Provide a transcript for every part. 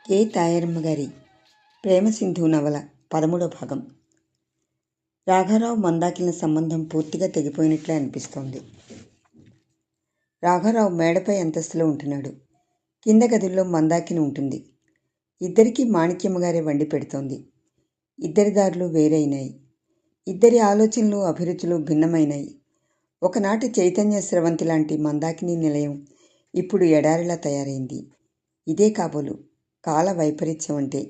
K Tayaramma గారి ప్రేమసింధు నవల 13వ భాగం. రాఘారావు మందాకిని సంబంధం పూర్తిగా తెగిపోయినట్లే అనిపిస్తోంది. రాఘారావు మేడపై అంతస్తులో ఉంటున్నాడు. కింద గదుల్లో మందాకిని ఉంటుంది. ఇద్దరికీ మాణిక్యమ్మ గారే వండి పెడుతోంది. ఇద్దరి దారులు వేరైనాయి. ఇద్దరి ఆలోచనలు అభిరుచులు భిన్నమైనాయి. ఒకనాటి చైతన్య స్రవంతి లాంటి మందాకిని నిలయం ఇప్పుడు ఎడారిలా తయారైంది. ఇదే కాబోలు కాల వైపరీత్యం అంటే.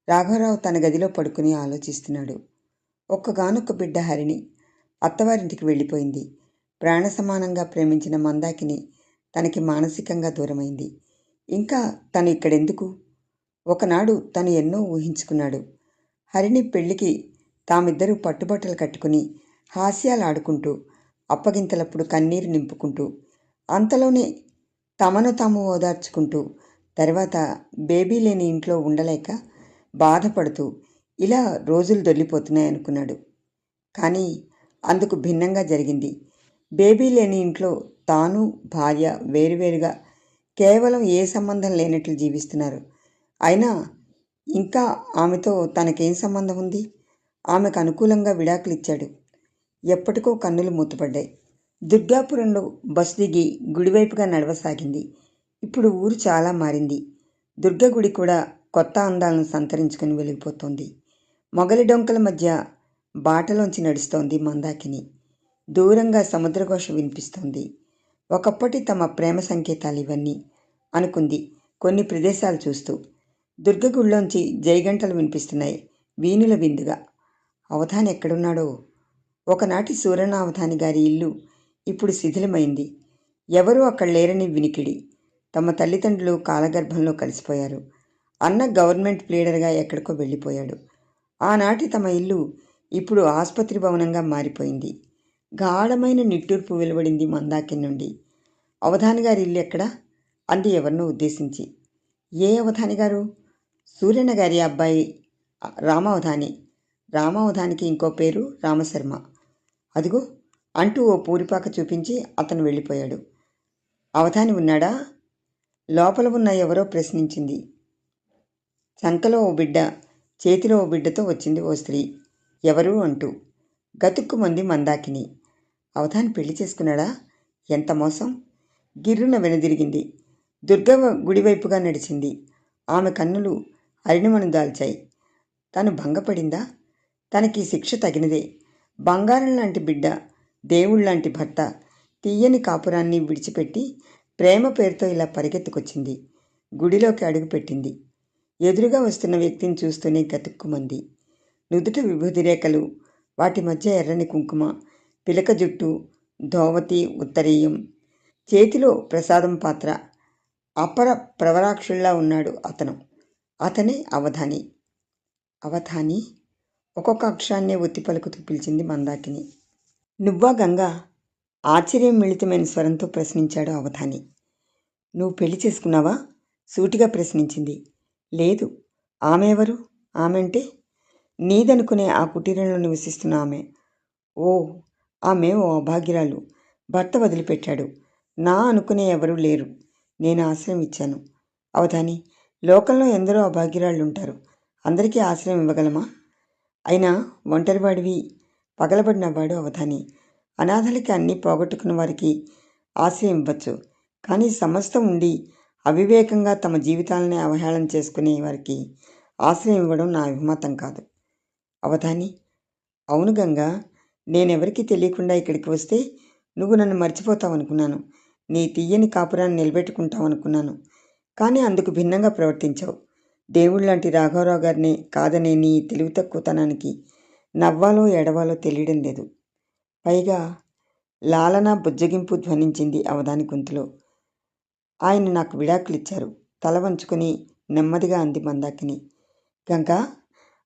రాఘవరావు తన గదిలో పడుకుని ఆలోచిస్తున్నాడు. ఒక్కగానొక్క బిడ్డ హరిణి అత్తవారింటికి వెళ్ళిపోయింది. ప్రాణ సమానంగా ప్రేమించిన మందాకిని తనకి మానసికంగా దూరమైంది. ఇంకా తను ఇక్కడెందుకు? ఒకనాడు తను ఎన్నో ఊహించుకున్నాడు. హరిణి పెళ్లికి తామిద్దరూ పట్టుబట్టలు కట్టుకుని హాస్యాలాడుకుంటూ అప్పగింతలప్పుడు కన్నీరు నింపుకుంటూ, అంతలోనే తమను తాము ఓదార్చుకుంటూ, తర్వాత బేబీ లేని ఇంట్లో ఉండలేక బాధపడుతూ ఇలా రోజులు దొర్లిపోతున్నాయనుకున్నాడు. కానీ అందుకు భిన్నంగా జరిగింది. బేబీ లేని ఇంట్లో తాను భార్య వేరువేరుగా కేవలం ఏ సంబంధం లేనట్లు జీవిస్తున్నారు. అయినా ఇంకా ఆమెతో తనకేం సంబంధం ఉంది? ఆమెకు అనుకూలంగా విడాకులు ఇచ్చాడు. ఎప్పటికో కన్నులు మూతపడ్డాయి. దుర్గాపురంలో బస్సు దిగి గుడివైపుగా నడవసాగింది. ఇప్పుడు ఊరు చాలా మారింది. దుర్గ గుడి కూడా కొత్త అందాలను సంతరించుకొని వెలిగిపోతోంది. మొగలి డొంకల మధ్య బాటలోంచి నడుస్తోంది మందాకిని. దూరంగా సముద్రఘోష వినిపిస్తోంది. ఒకప్పటి తమ ప్రేమ సంకేతాలు ఇవన్నీ అనుకుంది కొన్ని ప్రదేశాలు చూస్తూ. దుర్గగుడిలోంచి జైగంటలు వినిపిస్తున్నాయి వీణుల విందుగా. అవధాని ఎక్కడున్నాడో? ఒకనాటి సూరణ అవధాని గారి ఇల్లు ఇప్పుడు శిథిలమైంది. ఎవరూ అక్కడ లేరని వినికిడి. తమ తల్లిదండ్రులు కాలగర్భంలో కలిసిపోయారు. అన్న గవర్నమెంట్ ప్లీడర్గా ఎక్కడికో వెళ్ళిపోయాడు. ఆనాటి తమ ఇల్లు ఇప్పుడు ఆసుపత్రి భవనంగా మారిపోయింది. గాఢమైన నిట్టూర్పు వెలువడింది మందాకిని నుండి. అవధాని గారి ఇల్లు ఎక్కడా? అంది ఎవరినో ఉద్దేశించి. ఏ అవధాని గారు? సూర్యన్న గారి అబ్బాయి రామావధాని. రామావధానికి ఇంకో పేరు రామశర్మ. అదిగో అంటూ ఓ పూరిపాక చూపించి అతను వెళ్ళిపోయాడు. అవధాని ఉన్నాడా? లోపల ఉన్న ఎవరో ప్రశ్నించింది. సంకలో ఓ బిడ్డ, చేతిలో ఓ బిడ్డతో వచ్చింది ఓ స్త్రీ. ఎవరు అంటూ. గతుక్కుమంది మందాకిని. అవధాని పెళ్లి చేసుకున్నాడా? ఎంత మోసం! గిర్రున వెనుదిరిగింది. దుర్గ గుడివైపుగా నడిచింది. ఆమె కన్నులు అరిణమను దాల్చాయి. తను భంగపడిందా? తనకి శిక్ష తగినదే. బంగారం లాంటి బిడ్డ, దేవుళ్లాంటి భర్త, తీయని కాపురాన్ని విడిచిపెట్టి ప్రేమ పేరుతో ఇలా పరిగెత్తుకొచ్చింది. గుడిలోకి అడుగుపెట్టింది. ఎదురుగా వస్తున్న వ్యక్తిని చూస్తూనే గతుక్కుమంది. నుదుట విభూతి రేఖలు, వాటి మధ్య ఎర్రని కుంకుమ, పిలక జుట్టు, ధోవతి ఉత్తరీయం, చేతిలో ప్రసాదం పాత్ర. అపర ప్రవరాక్షుల్లా ఉన్నాడు అతను. అతనే అవధాని. అవధాని? ఒక్కొక్క అక్షరాన్నే ఒత్తి పలుకుతూ పిలిచింది మందాకిని. నువ్వా గంగా? ఆశ్చర్యం మిళితమైన స్వరంతో ప్రశ్నించాడు అవధాని. నువ్వు పెళ్లి చేసుకున్నావా? సూటిగా ప్రశ్నించింది. లేదు. ఆమె ఎవరు? ఆమె అంటే? నీదనుకునే ఆ కుటీరంలో నివసిస్తున్న ఆమె. ఓ, ఆమె ఓ అభాగ్యురాలు. భర్త వదిలిపెట్టాడు. నా అనుకునే ఎవరూ లేరు. నేను ఆశ్రయం ఇచ్చాను. అవధాని, లోకంలో ఎందరో అభాగ్యురాళ్ళు ఉంటారు. అందరికీ ఆశ్రయం ఇవ్వగలమా? అయినా ఒంటరివాడివి. పగలబడినవాడు అవధాని. అనాథలకి అన్నీ పోగొట్టుకున్న వారికి ఆశ్రయం ఇవ్వచ్చు. కానీ సమస్తం ఉండి అవివేకంగా తమ జీవితాలనే అవహేళన చేసుకునే వారికి ఆశ్రయం ఇవ్వడం నా అభిమతం కాదు. అవధాని, అవును గంగా, నేనెవరికి తెలియకుండా ఇక్కడికి వస్తే నువ్వు నన్ను మర్చిపోతావనుకున్నాను. నీ తీయని కాపురాన్ని నిలబెట్టుకుంటావనుకున్నాను. కానీ అందుకు భిన్నంగా ప్రవర్తించావు. దేవుళ్ళంటి రాఘవరావు గారిని కాదనే నీ తెలివి తక్కువతనానికి నవ్వాలో ఎడవాలో తెలియడం లేదు. పైగా లాలన బుజ్జగింపు ధ్వనించింది అవధాని గొంతులో. ఆయన నాకు విడాకులిచ్చారు. తల వంచుకొని నెమ్మదిగా అంది మందాకిని. గంగా,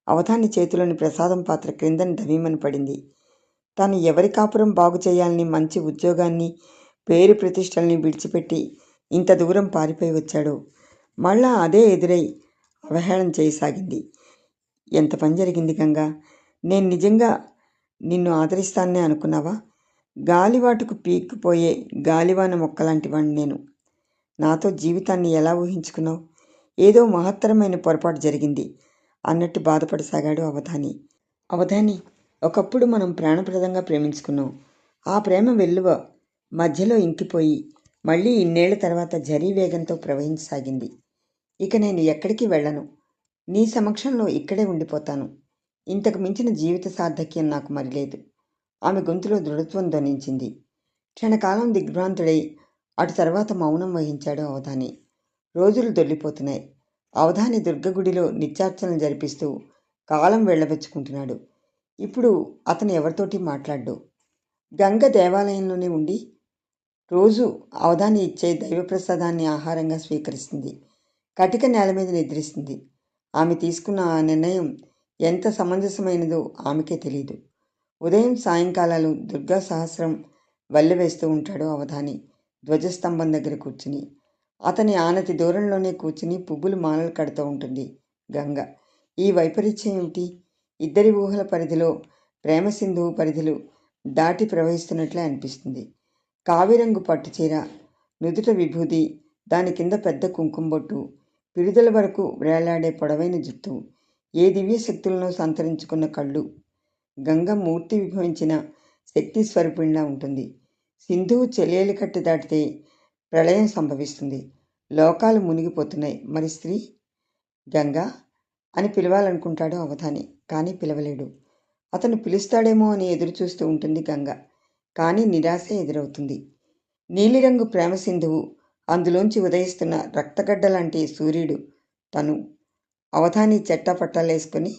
అవధాని చేతిలోని ప్రసాదం పాత్ర క్రిందని దవీమని పడింది. తాను ఎవరి కాపురం బాగు చేయాలని మంచి ఉద్యోగాన్ని, పేరు ప్రతిష్టల్ని విడిచిపెట్టి ఇంత దూరం పారిపోయి వచ్చాడో మళ్ళా అదే ఎదురై అవహేళన చేయసాగింది. ఎంత పని జరిగింది గంగా! నేను నిజంగా నిన్ను ఆదరిస్తాననే అనుకున్నావా? గాలివాటుకు పీక్కుపోయే గాలివాన మొక్కలాంటి వాణ్ణి నేను. నాతో జీవితాన్ని ఎలా ఊహించుకున్నావు? ఏదో మహత్తరమైన పొరపాటు జరిగింది అన్నట్టు బాధపడసాగాడు అవధాని. అవధాని, ఒకప్పుడు మనం ప్రాణప్రదంగా ప్రేమించుకున్నాం. ఆ ప్రేమ వెల్లువ మధ్యలో ఇంకిపోయి మళ్ళీ ఇన్నేళ్ల తర్వాత జరీ వేగంతో ప్రవహించసాగింది. ఇక నేను ఎక్కడికి వెళ్ళను. నీ సమక్షంలో ఇక్కడే ఉండిపోతాను. ఇంతకు మించిన జీవిత సార్థక్యం నాకు మరిలేదు. ఆమె గొంతులో దృఢత్వం ధ్వనించింది. క్షణకాలం దిగ్భ్రాంతుడై అటు తర్వాత మౌనం వహించాడు అవధాని. రోజులు దొల్లిపోతున్నాయి. అవధాని దుర్గగుడిలో నిత్యార్చనలు జరిపిస్తూ కాలం వెళ్ళబెచ్చుకుంటున్నాడు. ఇప్పుడు అతను ఎవరితోటి మాట్లాడ్డు. గంగ దేవాలయంలోనే ఉండి రోజు అవధాని ఇచ్చే దైవప్రసాదాన్ని ఆహారంగా స్వీకరిస్తుంది. కటిక నేల మీద నిద్రిస్తుంది. ఆమె తీసుకున్న ఆ నిర్ణయం ఎంత సమంజసమైనదో ఆమెకే తెలియదు. ఉదయం సాయంకాలాలు దుర్గా సహస్రం వల్లెవేస్తూ ఉంటాడు అవధాని ధ్వజస్తంభం దగ్గర కూర్చుని. అతని ఆనతి దూరంలోనే కూర్చుని పువ్వులు మాలలు కడుతూ ఉంటుంది గంగ. ఈ వైపరీత్యం ఏమిటి? ఇద్దరి ఊహల పరిధిలో ప్రేమ సింధువు పరిధులు దాటి ప్రవహిస్తున్నట్లే అనిపిస్తుంది. కావిరంగు పట్టుచీర, నుదుట విభూది, దాని కింద పెద్ద కుంకుమబొట్టు, పిరుదల వరకు వేలాడే పొడవైన జుట్టు, ఏ దివ్య శక్తులను సంతరించుకున్న కళ్ళు. గంగ మూర్తి విభవించిన శక్తి స్వరూపిణిలా ఉంటుంది. సింధువు చెలియలి కట్టి దాటితే ప్రళయం సంభవిస్తుంది. లోకాలు మునిగిపోతున్నాయి. మరి స్త్రీ? గంగా అని పిలవాలనుకుంటాడు అవధాని. కానీ పిలవలేడు. అతను పిలుస్తాడేమో అని ఎదురు చూస్తూ ఉంటుంది గంగ. కానీ నిరాశ ఎదురవుతుంది. నీలిరంగు ప్రేమ సింధువు, అందులోంచి ఉదయిస్తున్న రక్తగడ్డ లాంటి సూర్యుడు తను. అవధాని చెట్టాపట్టాలేసుకొని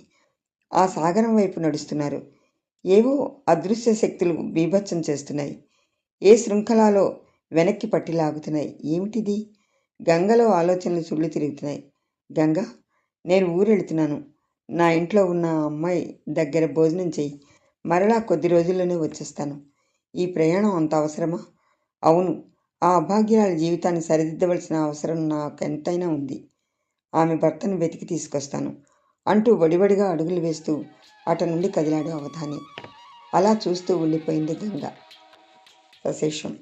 ఆ సాగరం వైపు నడుస్తున్నారు. ఏవో అదృశ్య శక్తులు బీభత్సం చేస్తున్నాయి. ఏ శృంఖలాలో వెనక్కి పట్టిలాగుతున్నాయి. ఏమిటిది? గంగలో ఆలోచనలు సుళ్ళు తిరుగుతున్నాయి. గంగ, నేను ఊరెళ్తున్నాను. నా ఇంట్లో ఉన్న అమ్మాయి దగ్గర భోజనం చెయ్యి. మరలా కొద్ది రోజుల్లోనే వచ్చేస్తాను. ఈ ప్రయాణం అంత అవసరమా? అవును, ఆ అభాగ్యురాలి జీవితాన్ని సరిదిద్దవలసిన అవసరం నాకెంతైనా ఉంది. ఆమె భర్తను వెతికి తీసుకొస్తాను అంటూ వడివడిగా అడుగులు వేస్తూ అటు నుండి కదిలాడు అవధాని. అలా చూస్తూ ఉండిపోయింది గంగ. సశేషం.